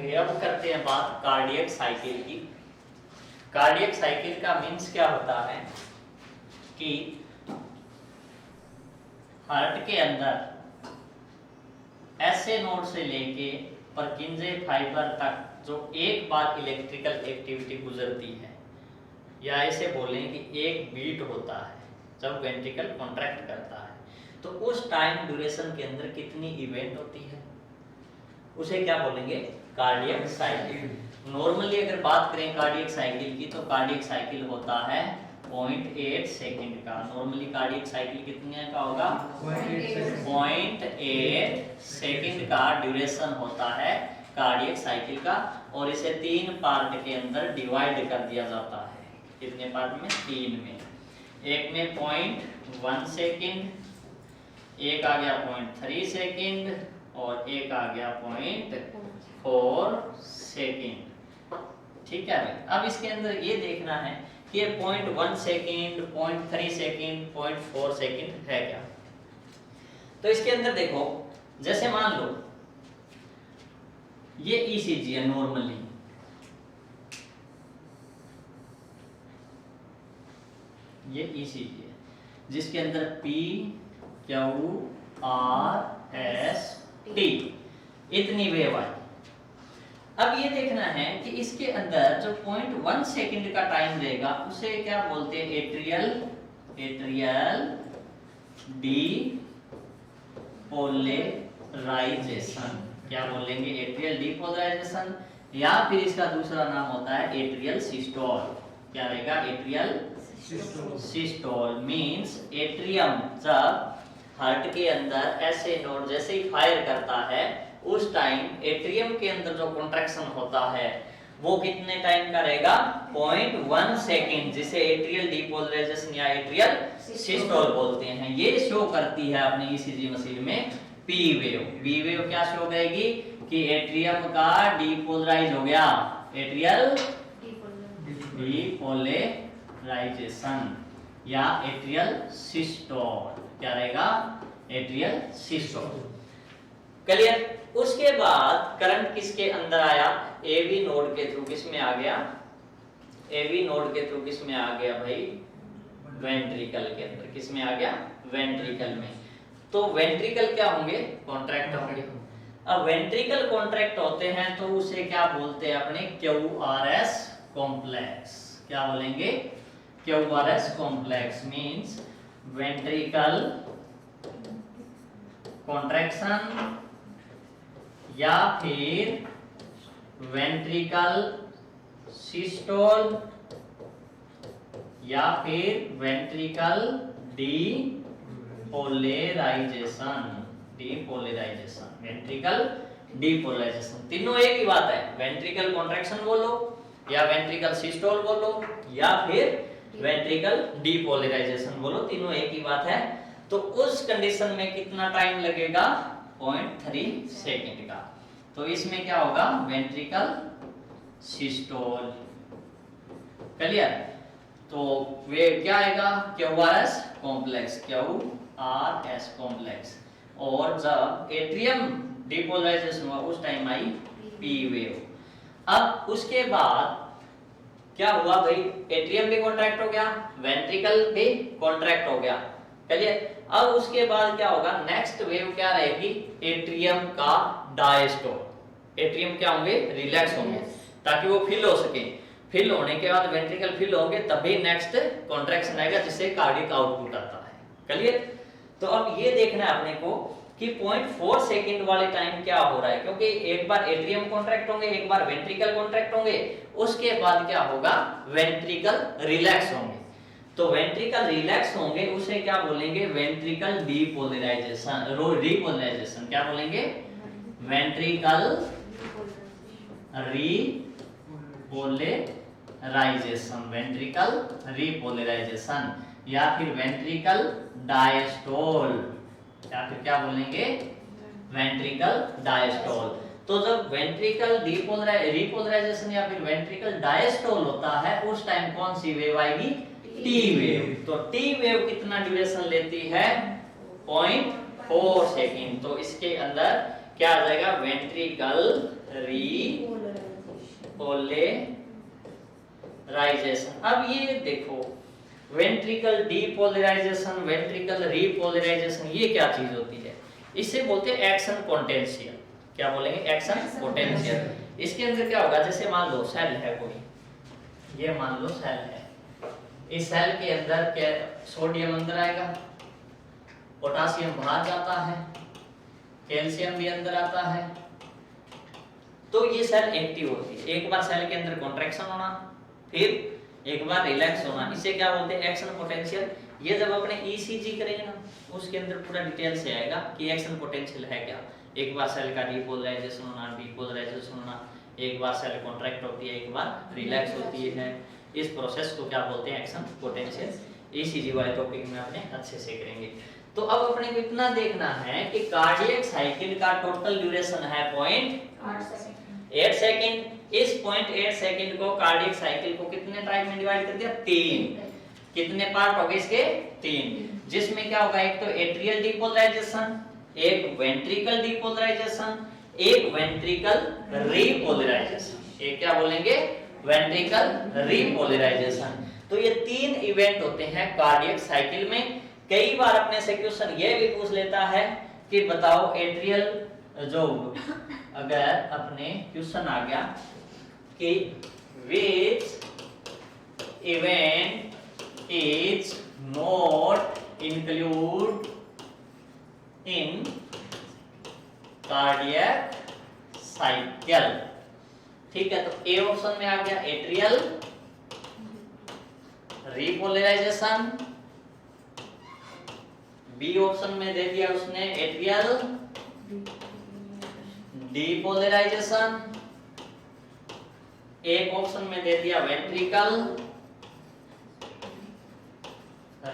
Okay, अब करते हैं बात कार्डियक साइकिल की। कार्डियक साइकिल का मीन्स क्या होता है कि हार्ट के अंदर ऐसे नोड से लेके परकिंजे फाइबर तक जो एक बार इलेक्ट्रिकल एक्टिविटी गुजरती है, या ऐसे बोलें कि एक बीट होता है जब वेंट्रिकल कॉन्ट्रैक्ट करता है, तो उस टाइम ड्यूरेशन के अंदर कितनी इवेंट होती है उसे क्या बोलेंगे? Cardiac cycle. नॉर्मली अगर बात करें कार्डियक साइकिल की, तो कार्डियक साइकिल होता है 0.8 सेकंड का। नॉर्मली कार्डियक साइकिल कितने का होगा? 0.8 सेकंड का ड्यूरेशन होता है कार्डियक साइकिल का, और इसे 3 पार्ट के अंदर डिवाइड कर दिया जाता है। कितने पार्ट में? 3 में। एक में 0.1 सेकंड, एक आ गया 0.3 सेकंड, और एक आ गया 0.4 सेकंड। ठीक है भाई, अब इसके अंदर ये देखना है कि ये 0.1 सेकंड, 0.3 सेकंड, 0.4 सेकंड है क्या। तो इसके अंदर देखो, जैसे मान लो ये ईसीजी है नॉर्मली, ये ईसीजी है जिसके अंदर P, Q, R, S, T इतनी वेव आई। अब ये देखना है कि इसके अंदर जो 0.1 सेकंड का टाइम देगा उसे क्या बोलते हैं? Atrial depolarisation. क्या बोलेंगे? एट्रियल डीपोलराइजेशन, या फिर इसका दूसरा नाम होता है एट्रियल सिस्टोल। क्या रहेगा? एट्रियल सिस्टोल मींस एट्रियम जब हार्ट के अंदर ऐसे नोड जैसे ही फायर करता है, उस टाइम एट्रियम के अंदर जो कॉन्ट्रैक्शन होता है वो कितने टाइम का रहेगा? 0.1 सेकंड, जिसे एट्रियल डीपोलराइजेशन या एट्रियल सिस्टोल बोलते हैं। ये शो करती है अपनी ईसीजी मशीन में पी वेव। पी वेव क्या शो करेगी कि एट्रियम का डीपोलराइज हो गया, एट्रियल डीपोलराइजेशन या एट्रियल सिस्टोल। क्या रहेगा? Atrial systole. क्लियर? उसके बाद करंट किसके अंदर आया? एवी नोड के थ्रू किसमें आ गया? एवी नोड के थ्रू किसमें आ गया भाई? वेंट्रिकल के अंदर। किसमें आ गया? वेंट्रिकल में। तो वेंट्रिकल क्या होंगे? कॉन्ट्रैक्ट होंगे। अब वेंट्रिकल कॉन्ट्रैक्ट होते हैं तो उसे क्या बोलते हैं? अपने QRS कॉम्प्लेक्स। क्या बोलेंगे? QRS complex means ventricle contraction या फिर वेंट्रिकल सिस्टोल या फिर ventricle depolarisation. Depolarisation, ventricle depolarisation, तीनों एक ही बात है। वेंट्रिकल कॉन्ट्रैक्शन बोलो या वेंट्रिकल सिस्टोल बोलो या फिर वेंट्रिकल डीपोलराइजेशन बोलो, तीनों एक ही बात है। तो उस कंडीशन में कितना टाइम लगेगा? 0.3 सेकंड का। तो इसमें क्या होगा? Ventricle systole. क्लियर? तो वे क्या आएगा? QRS complex, QRS complex. और जब एट्रियम डीपोलराइजेशन हुआ उस टाइम आई P वेव। अब उसके बाद क्या हुआ भाई? एट्रियम भी कॉन्ट्रैक्ट हो गया, वेंट्रिकल भी कॉन्ट्रैक्ट हो गया। चलिए, अब उसके बाद क्या होगा? नेक्स्ट वेव क्या रहेगी? एट्रियम का डायस्टोल। एट्रियम क्या होंगे? रिलैक्स होंगे ताकि वो फिल हो सके। फिल होने के बाद वेंट्रिकल फिल होंगे, तभी नेक्स्ट कॉन्ट्रैक्शन आएगा जिससे कार्डियक आउटपुट आता है। क्लियर? तो अब ये देखना है अपने को कि 0.4 सेकंड वाले टाइम क्या हो रहा है, क्योंकि एक बार एट्रियम कॉन्ट्रैक्ट होंगे, एक बार वेंट्रिकल कॉन्ट्रैक्ट होंगे, उसके बाद क्या होगा? वेंट्रिकल रिलैक्स होंगे। तो वेंट्रिकल रिलैक्स होंगे उसे क्या बोलेंगे? Ventricle depolarisation. डीपोलराइजेशन क्या बोलेंगे? वेंट्रिकल रीपोलराइजेशन, वेंट्रिकल रीपोलराइजेशन या फिर वेंट्रिकल डायस्टोल, या फिर क्या बोलेंगे? Ventricle diastole. तो जब वेंट्रिकल रीपोलराइजेशन या फिर वेंट्रिकल डायस्टोल होता है उस टाइम कौन सी वेव आएगी? T wave. तो टी वेव कितना ड्यूरेशन लेती है? 0.4 सेकंड। तो इसके अंदर क्या आ जाएगा, वेंट्रिकल रीपोलराइजेशन। अब ये देखो वेंट्रिकल डीपोलराइजेशन, वेंट्रिकल रीपोलराइजेशन, ये क्या चीज होती है? इसे बोलते हैं एक्शन पोटेंशियल। क्या बोलेंगे? Action potential. इसके अंदर क्या होगा, जैसे मान लो सेल है कोई, ये मान लो सेल है, इस सेल के अंदर क्या, सोडियम अंदर आएगा, पोटासियम बाहर जाता है, कैल्शियम भी अंदर आता है, तो ये सेल एक्टिव होती है। एक बार सेल के अंदर कॉन्ट्रैक्शन होना, फिर एक बार रिलैक्स होना, इसे क्या बोलते हैं? Action potential. ये जब अपने ईसीजी करेंगे ना, उसके अंदर पूरा डिटेल से आएगा कि एक्शन पोटेंशियल है क्या। एक बार सेल का डीपोलराइजेशन होना, डीपोलराइजेशन होना, एक बार सेल कॉन्ट्रैक्ट होती है, एक बार रिलैक्स होती है। इस प्रोसेस को क्या बोलते हैं? Action potential. ईसीजी वाले टॉपिक में अपने अच्छे से करेंगे। तो अब अपने को इतना देखना है कि कार्डियक साइकिल का टोटल ड्यूरेशन है 0.8 सेकंड। इस 0.8 सेकंड को कार्डियक साइकिल को कितने टाइम में डिवाइड कर दिया? 3। कितने पार्ट हो गए इसके? 3। जिसमें क्या होगा, एक तो एट्रियल डीपोलराइजेशन, एक वेंट्रिकल डीपोलराइजेशन, एक वेंट्रिकल रीपोलराइजेशन। ये क्या बोलेंगे? Ventricle repolarisation. तो ये 3 इवेंट होते हैं कार्डियक साइकिल में। कई बार अपने से क्वेश्चन ये भी पूछ लेता है कि बताओ एट्रियल, जो अगर अपने क्वेश्चन आ गया कि which event is not include in cardiac cycle, ठीक है। तो ए ऑप्शन में आ गया एट्रियल रीपोलराइजेशन, बी ऑप्शन में दे दिया उसने एट्रियल डीपोलराइजेशन, एक ऑप्शन में दे दिया वेंट्रिकल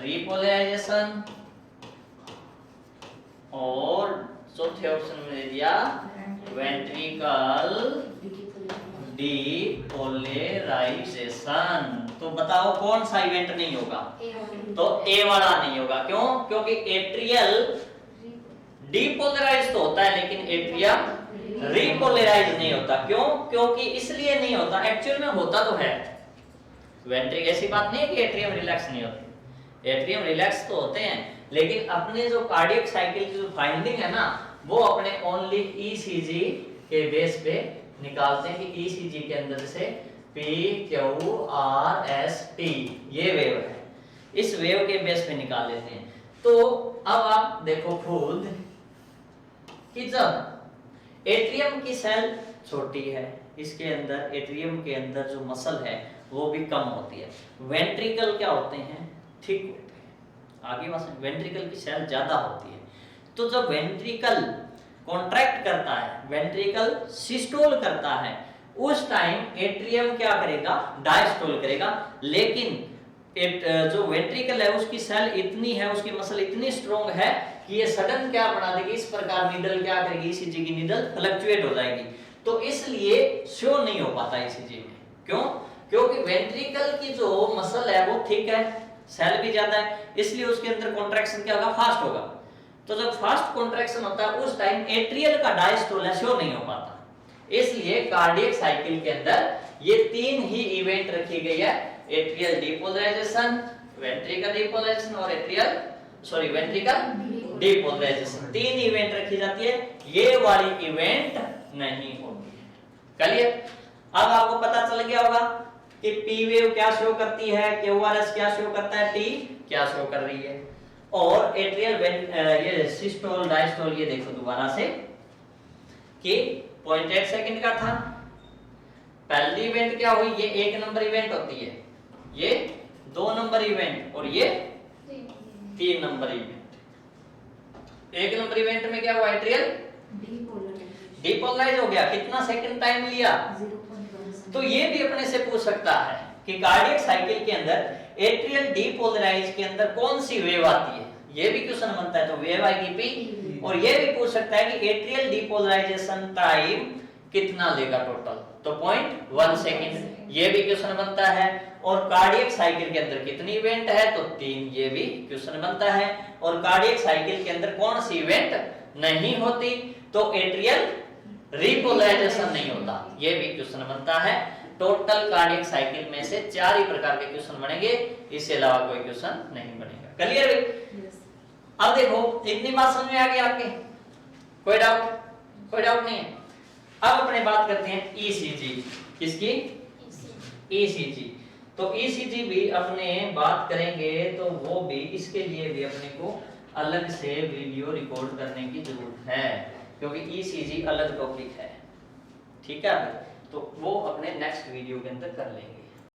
रीपोलराइजेशन, और चौथे ऑप्शन में दे दिया वेंट्रिकल डीपोलराइजेशन। तो बताओ कौन सा इवेंट नहीं होगा? तो ए वाला नहीं होगा। क्यों? क्योंकि एट्रियल डीपोलराइज तो होता है, लेकिन एट्रियम रीपोलराइज नहीं होता। क्यों? क्योंकि इसलिए नहीं होता, एक्चुअल में होता तो है। वेंट्रिक ऐसी बात नहीं है कि एट्रियम रिलैक्स नहीं होते, एट्रियम रिलैक्स तो होते हैं, लेकिन अपने जो कार्डियक साइकिल की जो फाइंडिंग है ना, वो अपने ओनली ईसीजी के बेस पे निकालते हैं कि ईसीजी के अंदर से PQRST ये वेव है, इस वेव के बेस पे निकाल लेते हैं। तो अब आप देखो खुद कि जब एट्रियम की सेल छोटी है, इसके अंदर एट्रियम के अंदर जो मसल है वो भी कम होती है। वेंट्रिकल क्या होते हैं? ठीक होते हैं। आगे मसल वेंट्रिकल की सेल ज्यादा होती है। तो जब वेंट्रिकल कॉन्ट्रैक्ट करता है, वेंट्रिकल सिस्टोल करता है, उस टाइम एट्रियम क्या करेगा? डायस्टोल करेगा। लेकिन जो वेंट्रिकल है उसकी सेल इतनी है, उसकी मसल इतनी स्ट्रॉन्ग है कि ये सडन क्या बना देगी, इस प्रकार नीडल क्या करेगी, ईसीजी की नीडल फ्लक्चुएट हो जाएगी। तो इसलिए शो नहीं हो पाता ईसीजी में। क्यों? क्योंकि वेंट्रिकल की जो मसल है वो थिक है, सेल भी ज्यादा है, इसलिए उसके अंदर कॉन्ट्रैक्शन क्या होगा? फास्ट होगा। तो जब फास्ट कॉन्ट्रैक्शन होता है उस टाइम एट्रियल का डायस्टोल है शो नहीं हो पाता। इसलिए कार्डियक साइकिल के अंदर ये 3 ही इवेंट रखी गई है, एट्रियल डीपोलराइजेशन, वेंट्रिकल डीपोलराइजेशन और वेंट्रिकल डीपोलराइजेशन। 3 इवेंट रखी जाती है, ये वाली इवेंट नहीं होती है। क्लियर? अब आपको पता चल गया होगा कि पी वेव क्या शो करती है, क्यूआरएस क्या शो करता है, टी क्या शो कर रही है। और एट्रियल ये सिस्टोल डायस्टोल ये देखो दोबारा से कि 0.8 सेकंड का था। पहली इवेंट क्या हुई? ये 1 नंबर इवेंट होती है, ये 2 नंबर इवेंट और ये 3 नंबर इवेंट। 1 नंबर इवेंट में क्या हुआ? एट्रियल डीपोलराइज हो गया। कितना सेकंड टाइम लिया? 0.1। तो ये भी अपने से पूछ सकता है कि कार्डियक साइकिल के अंदर एट्रियल डीपोलराइज के अंदर कौन सी वेव आती है, ये भी क्वेश्चन बनता है। तो वेव आएगी पी। और ये भी पूछ सकता है कि एट्रियल डीपोलराइजेशन टाइम कितना लेगा टोटल, तो 0.1 सेकंड, ये भी क्वेश्चन बनता है। और कार्डियक साइकिल के अंदर कितनी इवेंट है, तो 3, ये भी क्वेश्चन बनता है। और कार्डियक साइकिल के अंदर कौन सी इवेंट नहीं होती, तो एट्रियल रिपोलराइजेशन नहीं होता। ये भी क्वेश्चन बनता है। टोटल कार्डियक साइकिल में से 4 ही प्रकार के क्वेश्चन बनेंगे, इसके अलावा कोई क्वेश्चन नहीं बनेगा। क्लियर है? अब देखो इतनी बात समझ में आ गई आपके? कोई डाउट? कोई डाउट नहीं है। अब अपने बात करते हैं ईसीजी। किसकी? ईसीजी। तो ईसीजी भी अपने बात करेंगे तो वो भी, इसके लिए भी अपने को अलग से वीडियो रिकॉर्ड करने की जरूरत है, क्योंकि ईसीजी अलग टॉपिक है। ठीक है? तो वो अपने नेक्स्ट वीडियो के अंदर कर लेंगे।